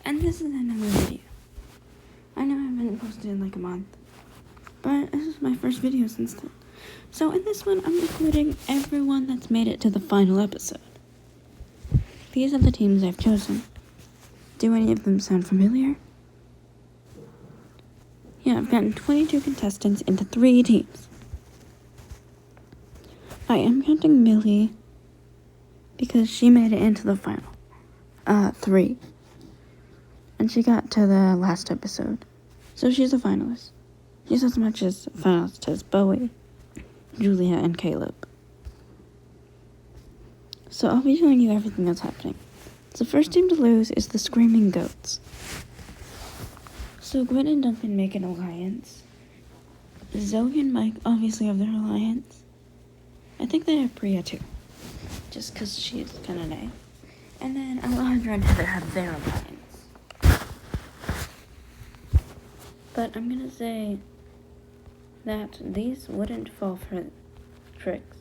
And this is another video. I know I haven't posted in like a month, but this is my first video since then. So in this one, I'm including everyone that's made it to the final episode. These are the teams I've chosen. Do any of them sound familiar? Yeah, I've gotten 22 contestants into 3 teams. I am counting Millie because she made it into the final 3. And she got to the last episode. So she's a finalist. She's as much as a finalist as Bowie, Julia, and Caleb. So I'll be showing you everything that's happening. The first team to lose is the Screaming Goats. So Gwen and Duncan make an alliance. Zoe and Mike obviously have their alliance. I think they have Priya too, just because she's kind of nice. And then Alejandra and Heather have their alliance. But I'm gonna say that these wouldn't fall for tricks.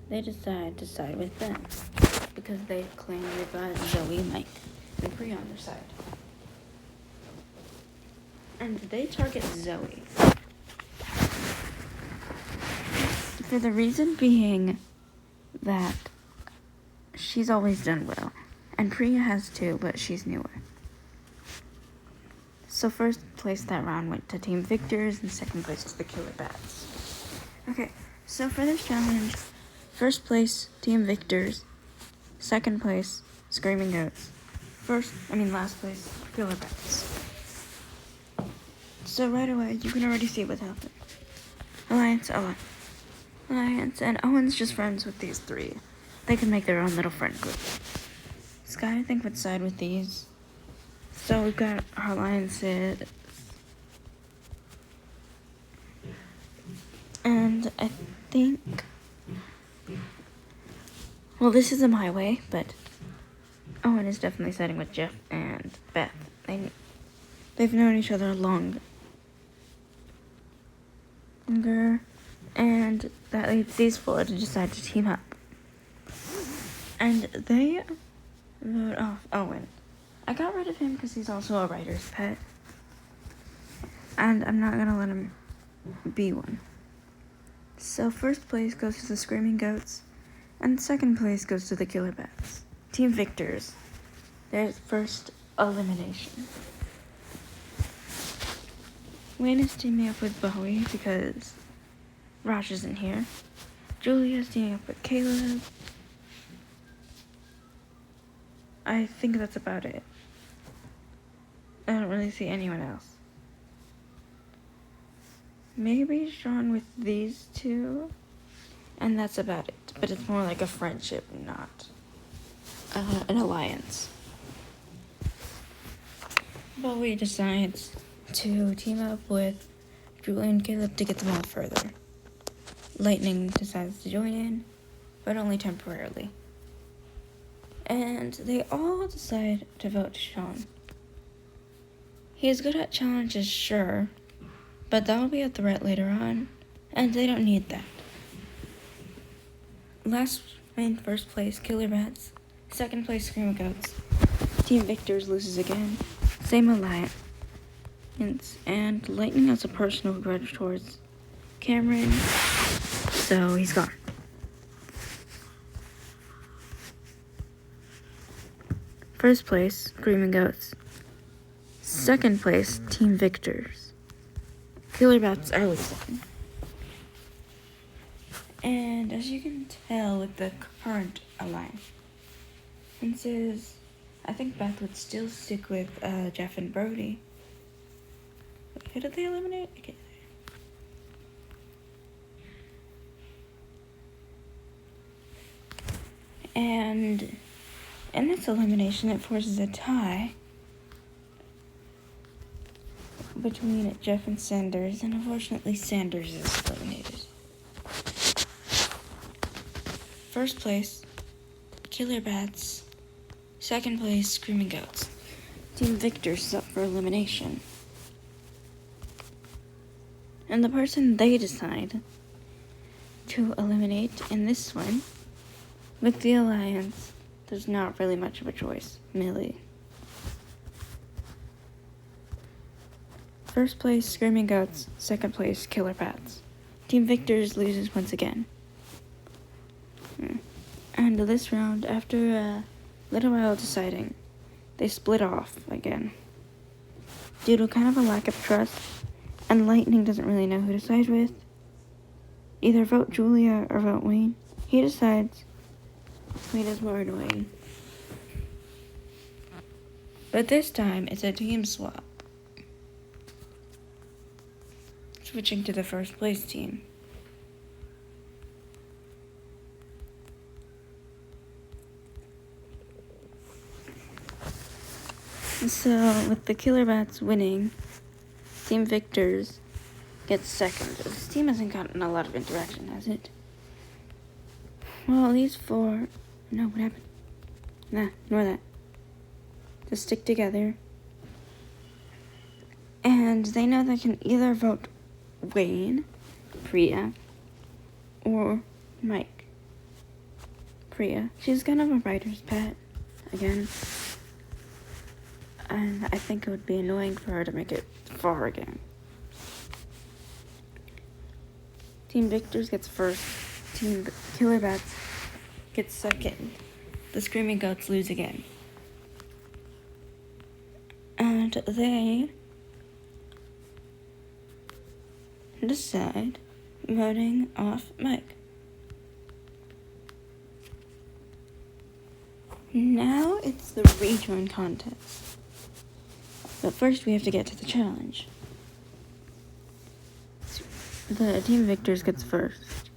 They decide to side with them because they claim they've got Zoe, Mike, and Priya on their side. And they target Zoe. For the reason being that she's always done well. And Priya has too, but she's newer. So first place that round went to Team Victors and second place to the Killer Bats. Okay, so for this challenge, first place, Team Victors. Second place, Screaming Goats. Last place, Killer Bats. So right away, you can already see what's happening. Alliance, and Owen's just friends with these 3. They can make their own little friend group. Sky, I think, would side with these. So we've got our alliances. And I think... Well, this isn't my way, but Owen is definitely siding with Jeff and Beth. They've known each other longer. And that leads these 4 to decide to team up. And they vote off Owen. I got rid of him because he's also a writer's pet. And I'm not going to let him be one. So first place goes to the Screaming Goats. And second place goes to the Killer Bats. Team Victors. Their first elimination. Wayne is teaming up with Bowie because Raj isn't here. Julia's teaming up with Caleb. I think that's about it. I don't really see anyone else. Maybe Sean with these 2. And that's about it. But it's more like a friendship, not an alliance. Bowie decides to team up with Julia and Caleb to get them all further. Lightning decides to join in, but only temporarily. And they all decide to vote Sean. He is good at challenges, sure, but that will be a threat later on, and they don't need that. First place, Killer Bats. Second place, Screaming Goats. Team Victors loses again. Same alliance. And Lightning has a personal grudge towards Cameron, so he's gone. First place, Screaming Goats. Second place, Team Victors. Killer Bats are losing. And as you can tell with the current alliance, I think Beth would still stick with Jeff and Brody. Who did they eliminate? Okay. And in this elimination, it forces a tie between Jeff and Sanders, and unfortunately Sanders is eliminated. First place, Killer Bats. Second place, Screaming Goats. Team Victors is up for elimination. And the person they decide to eliminate in this one, with the alliance, there's not really much of a choice. Millie. First place, Screaming Goats. Second place, Killer Bats. Team Victors loses once again. And this round, after a little while deciding, they split off again. Due to kind of a lack of trust, and Lightning doesn't really know who to side with. Either vote Julia or vote Wayne. He decides. Wayne is more annoying. But this time, it's a team swap. Switching to the first place team. So, with the Killer Bats winning, Team Victors gets second. This team hasn't gotten a lot of interaction, has it? Well, these four... No, what happened? Nah, ignore that. Just stick together. And they know they can either vote Wayne, Priya, or Mike. Priya. She's kind of a writer's pet, again. And I think it would be annoying for her to make it far again. Team Victors gets first. Team Killer Bats gets second. The Screaming Goats lose again. And they decide voting off Mike. Now it's the rejoin contest. But first we have to get to the challenge. The Team Victors gets first,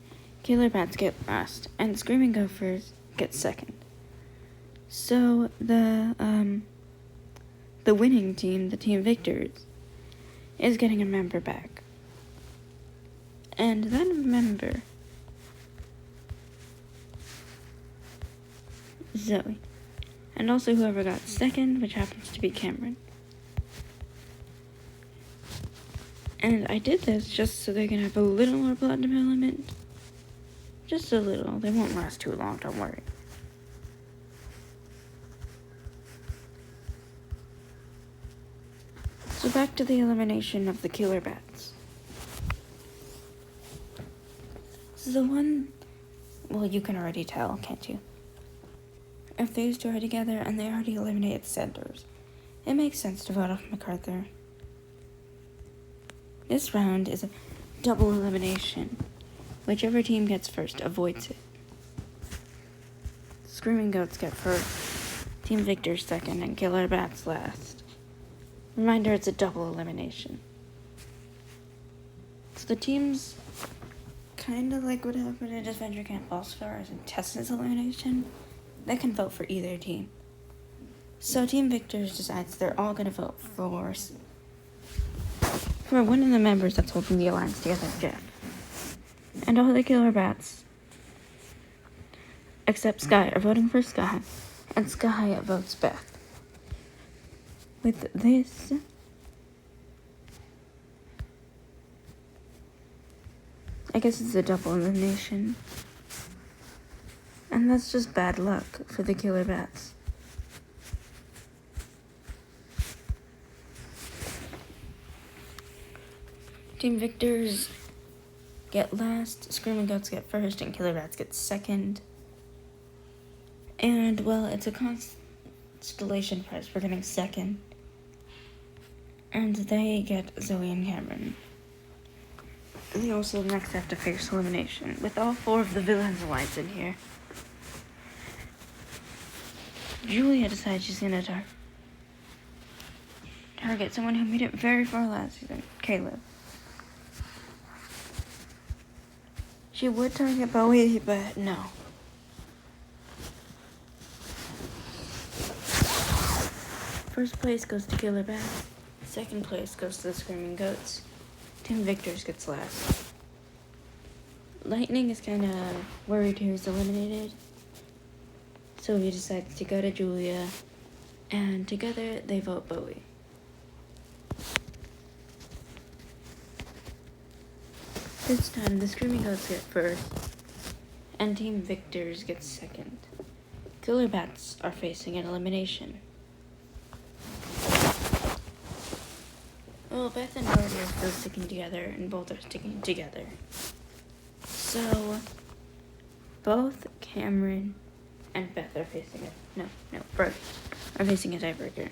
Killer Bats get last, and Screaming Gophers get second. So the winning team, the Team Victors, is getting a member back. And that member, Zoe. And also whoever got second, which happens to be Cameron. And I did this just so they can have a little more plot development. Just a little. They won't last too long, don't worry. So back to the elimination of the Killer Bats. This is the one... Well, you can already tell, can't you? If these two are together and they already eliminated Sanders, it makes sense to vote off MacArthur. This round is a double elimination. Whichever team gets first avoids it. Screaming Goats get first, Team Victors second, and Killer Bats last. Reminder, it's a double elimination. So the teams, kind of like what happened at Adventure Camp All-Star as in Tessa's elimination, they can vote for either team. So Team Victors decides they're all going to vote for one of the members that's holding the alliance together, Jeff. And all the Killer Bats, except Sky, are voting for Sky, and Sky votes Beth. With this, I guess it's a double elimination. And that's just bad luck for the Killer Bats. Team Victors get last, Screaming Goats get first, and Killer Bats get second. And, well, it's a constellation prize for getting second. And they get Zoe and Cameron. They also next have to face elimination, with all four of the villains alliance in here. Julia decides she's gonna target someone who made it very far last season, Caleb. She would target Bowie, but no. First place goes to Killer Bats. Second place goes to the Screaming Goats. Team Victors gets last. Lightning is kind of worried who's eliminated. So he decides to go to Julia, and together they vote Bowie. This time, the Screaming Goats get first, and Team Victors gets second. Killer Bats are facing an elimination. Well, Beth and Brody are still sticking together, and both are sticking together. So, both Cameron and Beth are facing it. No, Brody are facing a tiebreaker.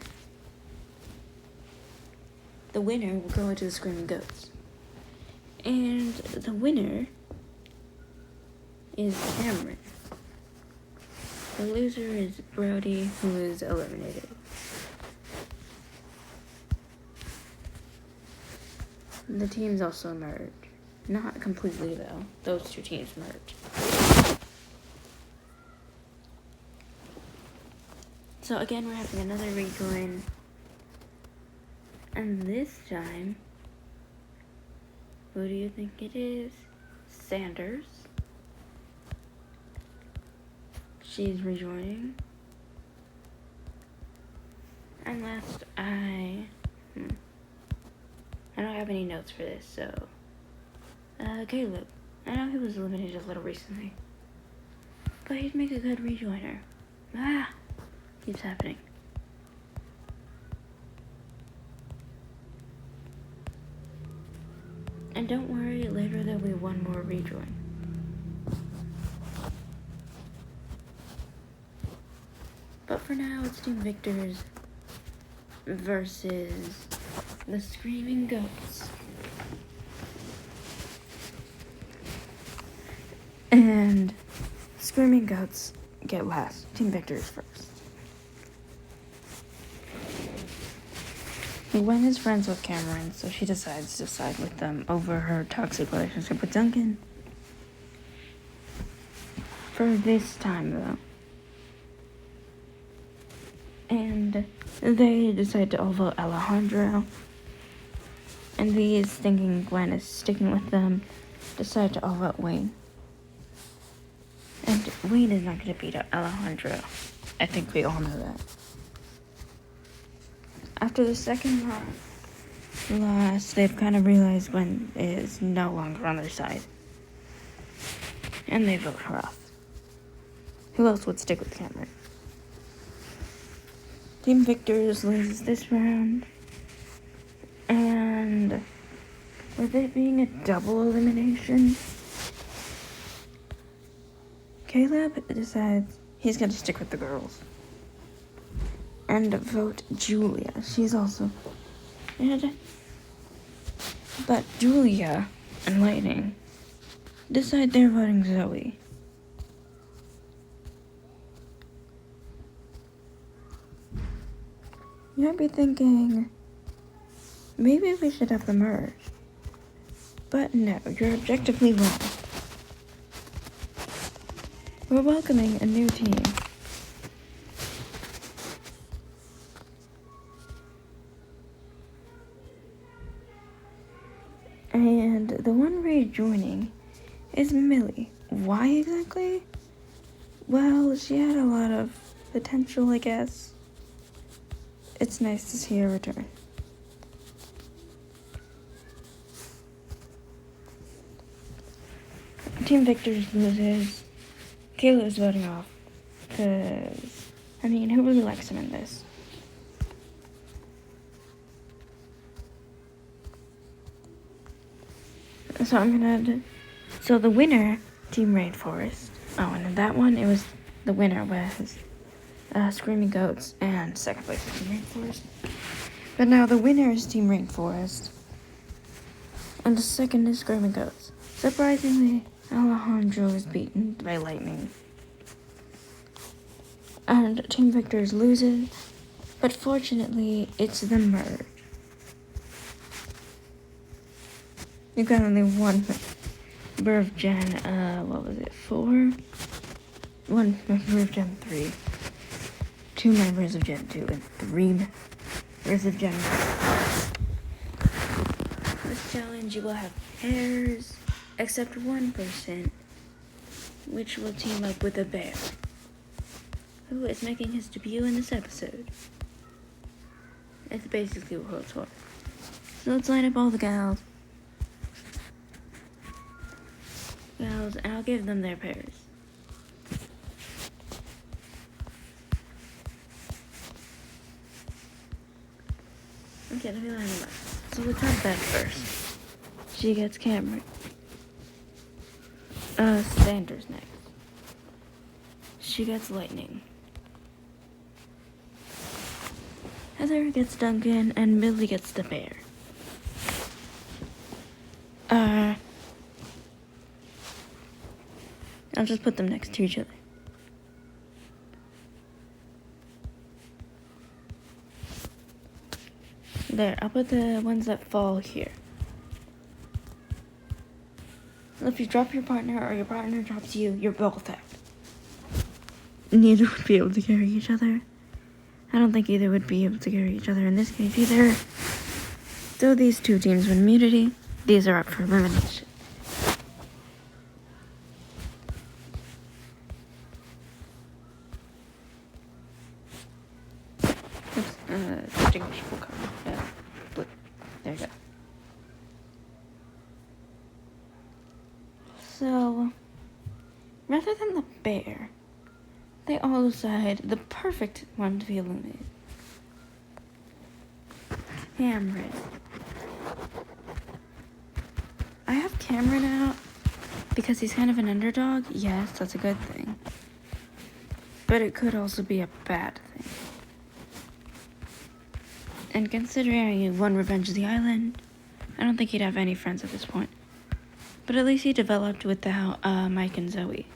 The winner will go into the Screaming Goats. And the winner is Cameron. The loser is Brody, who is eliminated. The teams also merge. Not completely, though. Those two teams merge. So again, we're having another rejoin. And this time, who do you think it is? Sanders. She's rejoining. And last, I don't have any notes for this, so... Caleb. I know he was eliminated a little recently. But he'd make a good rejoiner. Keeps happening. And don't worry, later there'll be one more rejoin. But for now, it's Team Victors versus the Screaming Goats. And Screaming Goats get last. Team Victors first. Gwen is friends with Cameron, so she decides to side with them over her toxic relationship with Duncan. For this time, though. And they decide to all vote Alejandro. And these, thinking Gwen is sticking with them, decide to all vote Wayne. And Wayne is not going to beat up Alejandro. I think we all know that. After the second loss, they've kind of realized Gwen is no longer on their side. And they vote her off. Who else would stick with Cameron? Team Victors loses this round. And with it being a double elimination, Caleb decides he's going to stick with the girls. And vote Julia. She's also... But Julia and Lightning decide they're voting Zoe. You might be thinking, maybe we should have them merge. But no, you're objectively wrong. We're welcoming a new team. And the one rejoining is Millie. Why exactly? Well, she had a lot of potential, I guess. It's nice to see her return. Team Victors loses. Kayla is voting off. Because, I mean, who really likes him in this? So the winner, Team Rainforest. Oh, and in that one, it was the winner was Screaming Goats, and second place was Team Rainforest. But now the winner is Team Rainforest, and the second is Screaming Goats. Surprisingly, Alejandro is beaten by Lightning. And Team Victors loses, but fortunately, it's the merge. You got only one member of Gen, 4? One member of Gen 3. 2 members of Gen 2, and 3 members of Gen 1. This challenge, you will have pairs, except one person, which will team up with a bear, who is making his debut in this episode. It's basically World Tour. So let's line up all the gals, and I'll give them their pairs. Okay, let me line them up. So let's have Beth first. She gets Cameron. Sanders next. She gets Lightning. Heather gets Duncan, and Millie gets the bear. I'll just put them next to each other. There, I'll put the ones that fall here. If you drop your partner or your partner drops you, you're both out. Neither would be able to carry each other. I don't think either would be able to carry each other in this case either. So these two teams win immunity. These are up for elimination. Distinguishable color. Blue. There you go. So, rather than the bear, they all decide the perfect one to be eliminated. Cameron. I have Cameron out because he's kind of an underdog. Yes, that's a good thing. But it could also be a bad thing. And considering he won Revenge of the Island, I don't think he'd have any friends at this point. But at least he developed without Mike and Zoe.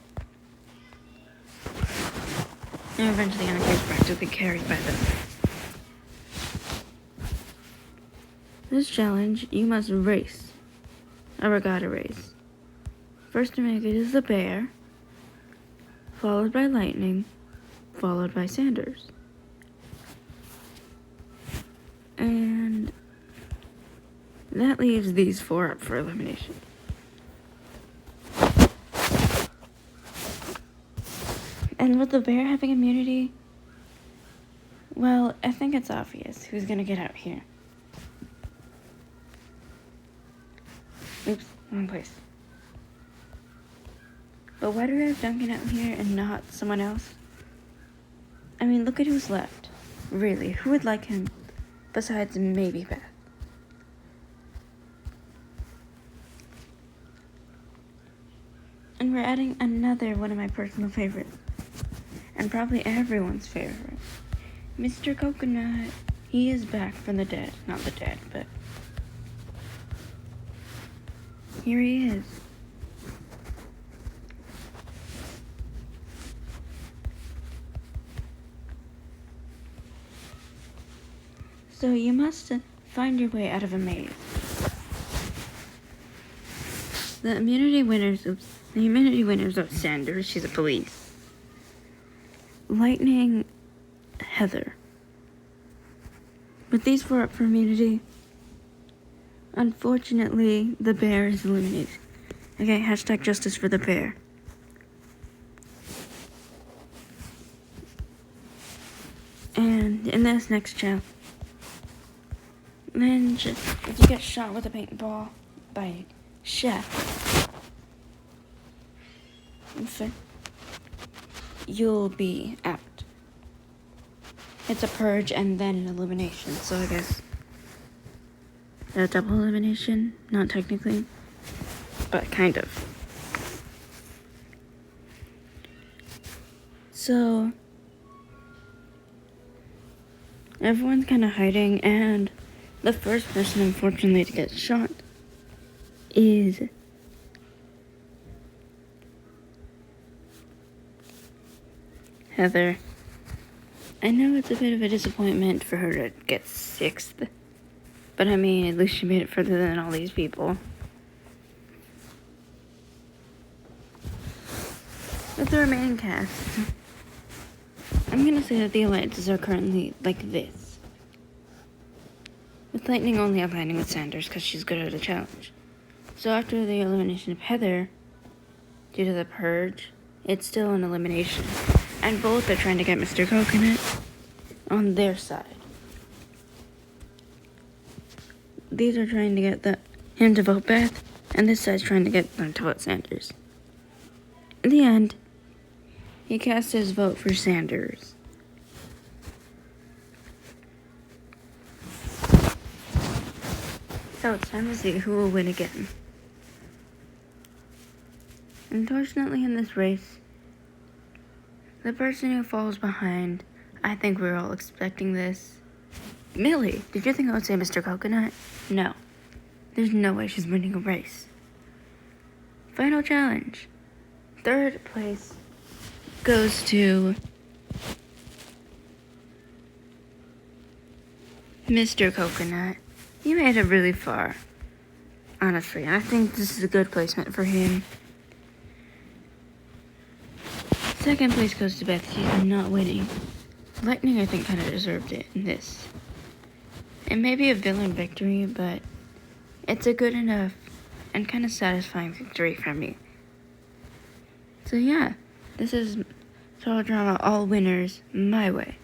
And Revenge of the Island is practically carried by them. This challenge, you must race. A regatta race. First to make it is the bear, followed by Lightning, followed by Sanders. And that leaves these four up for elimination. And with the bear having immunity, well, I think it's obvious who's gonna get out here. Oops, wrong place. But why do I have Duncan out here and not someone else? I mean, look at who's left. Really, who would like him besides maybe Beth? And we're adding another one of my personal favorites. And probably everyone's favorite. Mr. Coconut. He is back from the dead. Not the dead, but here he is. So you must find your way out of a maze. The immunity winners of Sanders, she's a police. Lightning, Heather. With these four up for immunity, unfortunately, the bear is eliminated. Okay, hashtag justice for the bear. And in this next challenge, if you get shot with a paintball by Chef, you'll be out. It's a purge and then an elimination, so I guess a double elimination, not technically, but kind of. So everyone's kind of hiding, and the first person, unfortunately, to get shot is Heather. I know it's a bit of a disappointment for her to get 6th, but I mean, at least she made it further than all these people. With the remaining cast, I'm gonna say that the alliances are currently like this. With Lightning only aligning with Sanders because she's good at a challenge. So after the elimination of Heather, due to the purge, it's still an elimination. And both are trying to get Mr. Coconut on their side. These are trying to get him to vote Beth, and this side's trying to get them to vote Sanders. In the end, he cast his vote for Sanders. So it's time to see who will win again. Unfortunately, in this race, the person who falls behind, I think we're all expecting this. Millie, did you think I would say Mr. Coconut? No. There's no way she's winning a race. Final challenge. Third place goes to Mr. Coconut. He made it really far. Honestly, I think this is a good placement for him. Second place goes to Beth. She's not winning. Lightning, I think, kind of deserved it in this. It may be a villain victory, but it's a good enough and kind of satisfying victory for me. So yeah, this is Total Drama All Winners my way.